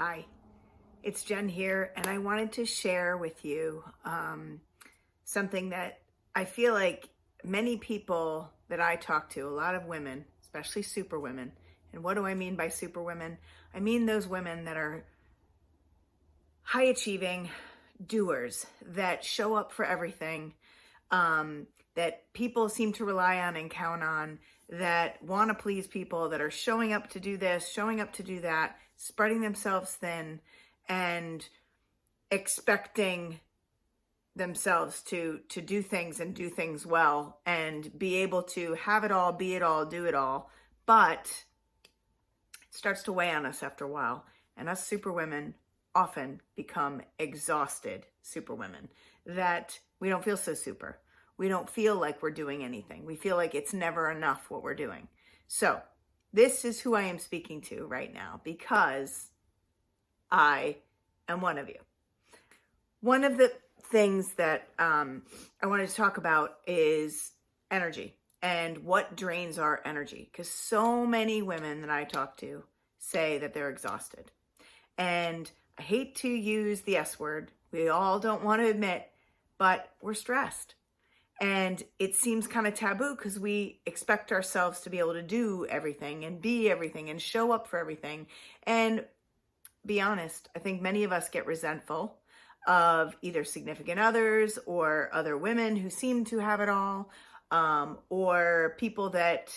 Hi, it's Jen here, and I wanted to share with you something that I feel like many people that I talk to, a lot of women, especially superwomen, and what do I mean by superwomen? I mean those women that are high achieving doers that show up for everything, that people seem to rely on and count on, that want to please people, that are showing up to do this, showing up to do that, spreading themselves thin, and expecting themselves to do things and do things well and be able to have it all, be it all, do it all. But it starts to weigh on us after a while. And us superwomen often become exhausted superwomen, that we don't feel so super. We don't feel like we're doing anything. We feel like it's never enough what we're doing. So this is who I am speaking to right now, because I am one of you. One of the things that I wanted to talk about is energy and what drains our energy, because so many women that I talk to say that they're exhausted. And I hate to use the S word. We all don't want to admit, but we're stressed. And it seems kind of taboo because we expect ourselves to be able to do everything and be everything and show up for everything. And be honest, I think many of us get resentful of either significant others or other women who seem to have it all, or people that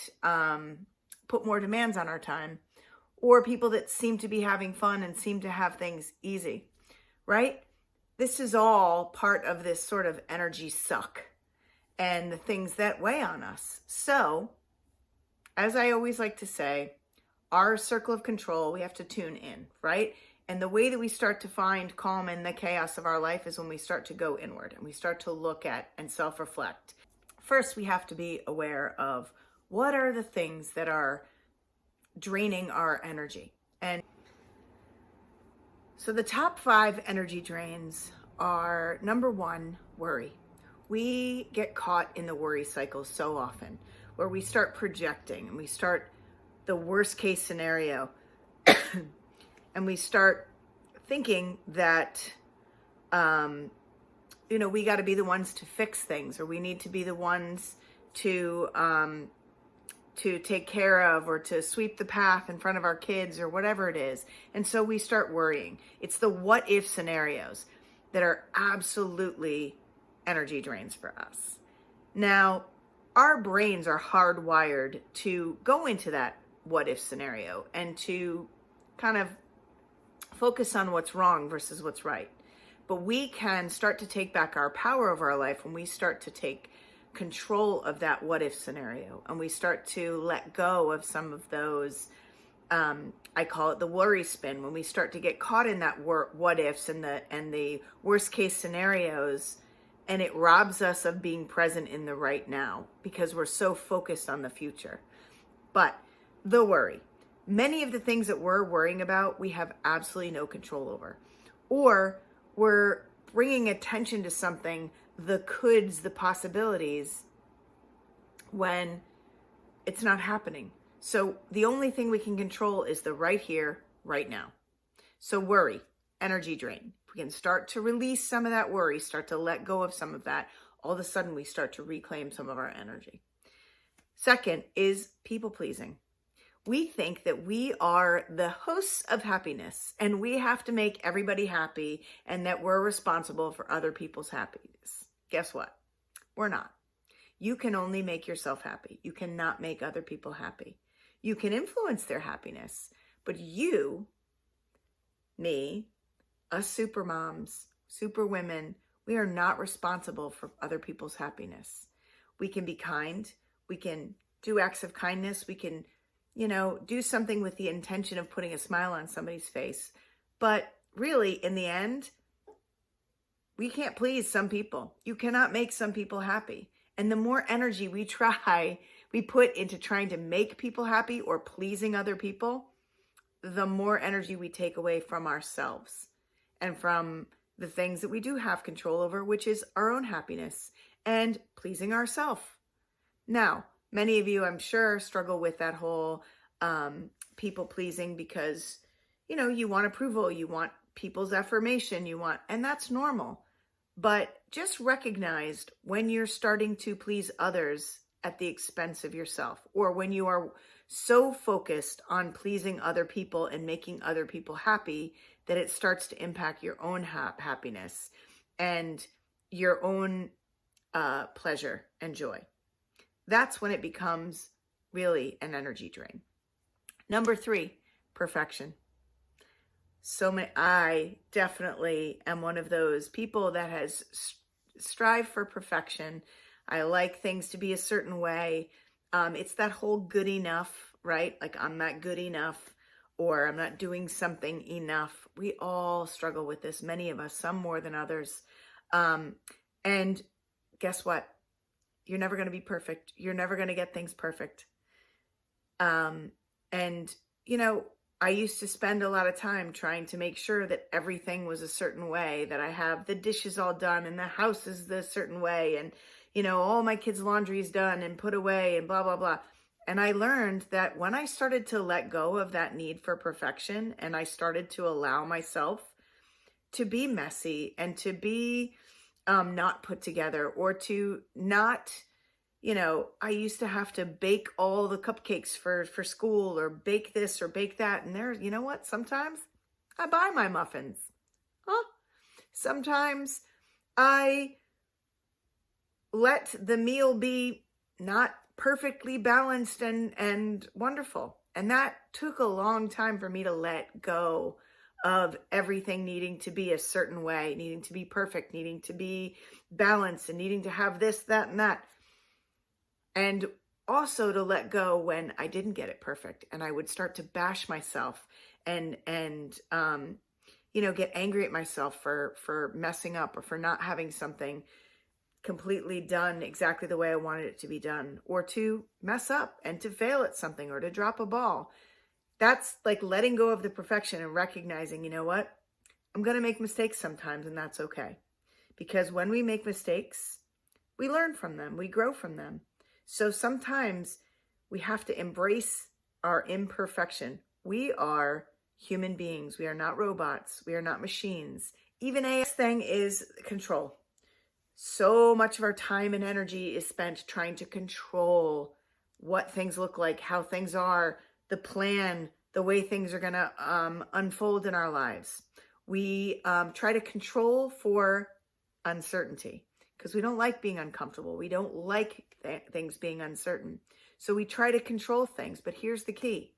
put more demands on our time, or people that seem to be having fun and seem to have things easy, right? This is all part of this sort of energy suck and the things that weigh on us. So, as I always like to say, our circle of control, we have to tune in, right? And the way that we start to find calm in the chaos of our life is when we start to go inward and we start to look at and self-reflect. First, we have to be aware of what are the things that are draining our energy. And so the top 5 energy drains are, number 1, worry. We get caught in the worry cycle so often, where we start projecting and we start the worst case scenario and we start thinking that, we got to be the ones to fix things, or we need to be the ones to take care of, or to sweep the path in front of our kids, or whatever it is. And so we start worrying. It's the what if scenarios that are absolutely energy drains for us. Now, our brains are hardwired to go into that what if scenario and to kind of focus on what's wrong versus what's right. But we can start to take back our power over our life when we start to take control of that what if scenario, and we start to let go of some of those, I call it the worry spin, when we start to get caught in that what ifs and the worst case scenarios, and it robs us of being present in the right now because we're so focused on the future. But the worry, many of the things that we're worrying about, we have absolutely no control over. Or we're bringing attention to something, the coulds, the possibilities, when it's not happening. So the only thing we can control is the right here, right now. So worry, energy drain. If we can start to release some of that worry, start to let go of some of that, all of a sudden we start to reclaim some of our energy. Second is people pleasing. We think that we are the hosts of happiness and we have to make everybody happy and that we're responsible for other people's happiness. Guess what? We're not. You can only make yourself happy. You cannot make other people happy. You can influence their happiness, but you, me, us supermoms, superwomen, we are not responsible for other people's happiness. We can be kind. We can do acts of kindness. We can do something with the intention of putting a smile on somebody's face. But really, in the end, we can't please some people. You cannot make some people happy. And the more energy we put into trying to make people happy or pleasing other people, the more energy we take away from ourselves and from the things that we do have control over, which is our own happiness and pleasing ourselves. Now, many of you, I'm sure, struggle with that whole people pleasing because you want approval, you want people's affirmation, and that's normal. But just recognize when you're starting to please others at the expense of yourself, or when you are so focused on pleasing other people and making other people happy that it starts to impact your own happiness and your own pleasure and joy. That's when it becomes really an energy drain. Number 3, perfection. I definitely am one of those people that has strived for perfection. I like things to be a certain way. It's that whole good enough, right? Like, I'm not good enough, or I'm not doing something enough. We all struggle with this, many of us, some more than others. And guess what? You're never going to be perfect. You're never going to get things perfect. I used to spend a lot of time trying to make sure that everything was a certain way, that I have the dishes all done and the house is the certain way, and, all my kids' laundry is done and put away and blah, blah, blah. And I learned that when I started to let go of that need for perfection, and I started to allow myself to be messy and to be not put together, or to not, I used to have to bake all the cupcakes for school, or bake this or bake that. And you know what? Sometimes I buy my muffins. Sometimes I let the meal be not perfectly balanced and wonderful. And that took a long time for me to let go of everything needing to be a certain way, needing to be perfect, needing to be balanced, and needing to have this, that, and that. And also to let go when I didn't get it perfect, and I would start to bash myself and get angry at myself for messing up, or for not having something completely done exactly the way I wanted it to be done, or to mess up and to fail at something, or to drop a ball. That's like letting go of the perfection and recognizing, you know what? I'm going to make mistakes sometimes, and that's okay. Because when we make mistakes, we learn from them, we grow from them. So sometimes we have to embrace our imperfection. We are human beings. We are not robots. We are not machines. Even a thing is control. So much of our time and energy is spent trying to control what things look like, how things are, the plan, the way things are going to unfold in our lives. We try to control for uncertainty, because we don't like being uncomfortable. We don't like things being uncertain. So we try to control things. But here's the key.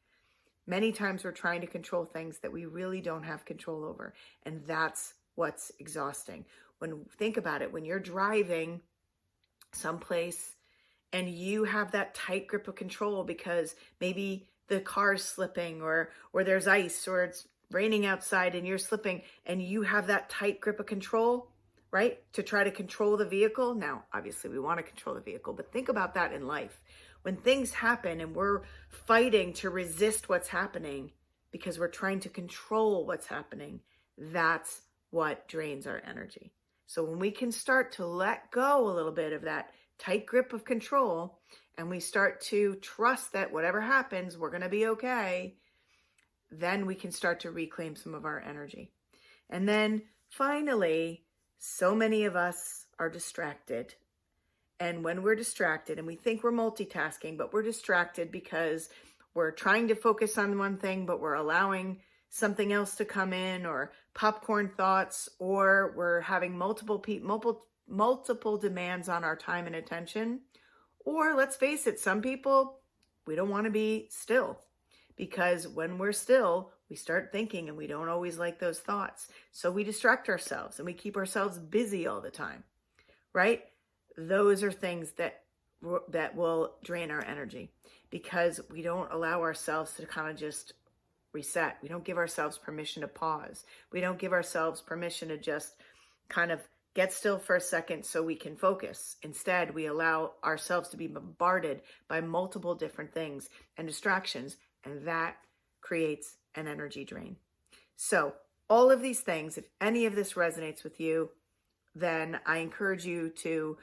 Many times we're trying to control things that we really don't have control over. And that's what's exhausting. Think about it, when you're driving someplace and you have that tight grip of control because maybe the car's slipping, or there's ice, or it's raining outside and you're slipping, and you have that tight grip of control, right? To try to control the vehicle. Now, obviously we want to control the vehicle, but think about that in life. When things happen and we're fighting to resist what's happening because we're trying to control what's happening, that's what drains our energy. So when we can start to let go a little bit of that tight grip of control, and we start to trust that whatever happens, we're going to be okay, then we can start to reclaim some of our energy. And then finally, so many of us are distracted. And when we're distracted, and we think we're multitasking, but we're distracted because we're trying to focus on one thing, but we're allowing something else to come in, or popcorn thoughts, or we're having multiple demands on our time and attention. Or let's face it, some people, we don't want to be still, because when we're still, we start thinking, and we don't always like those thoughts. So we distract ourselves and we keep ourselves busy all the time, right? Those are things that will drain our energy, because we don't allow ourselves to kind of just reset. We don't give ourselves permission to pause. We don't give ourselves permission to just kind of get still for a second so we can focus. Instead, we allow ourselves to be bombarded by multiple different things and distractions, and that creates an energy drain. So all of these things, if any of this resonates with you, then I encourage you to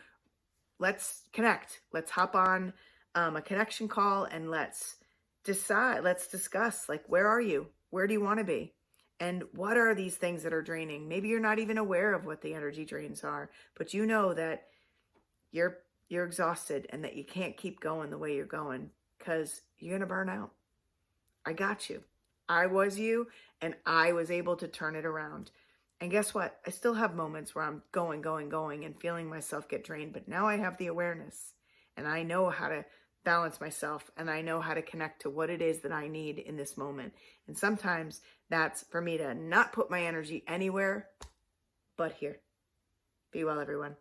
let's connect. Let's hop on a connection call, and let's discuss, like, where are you? Where do you want to be? And what are these things that are draining? Maybe you're not even aware of what the energy drains are, but you know that you're exhausted and that you can't keep going the way you're going because you're going to burn out. I got you. I was you, and I was able to turn it around. And guess what? I still have moments where I'm going, and feeling myself get drained, but now I have the awareness and I know how to balance myself, and I know how to connect to what it is that I need in this moment. And sometimes that's for me to not put my energy anywhere but here. Be well, everyone.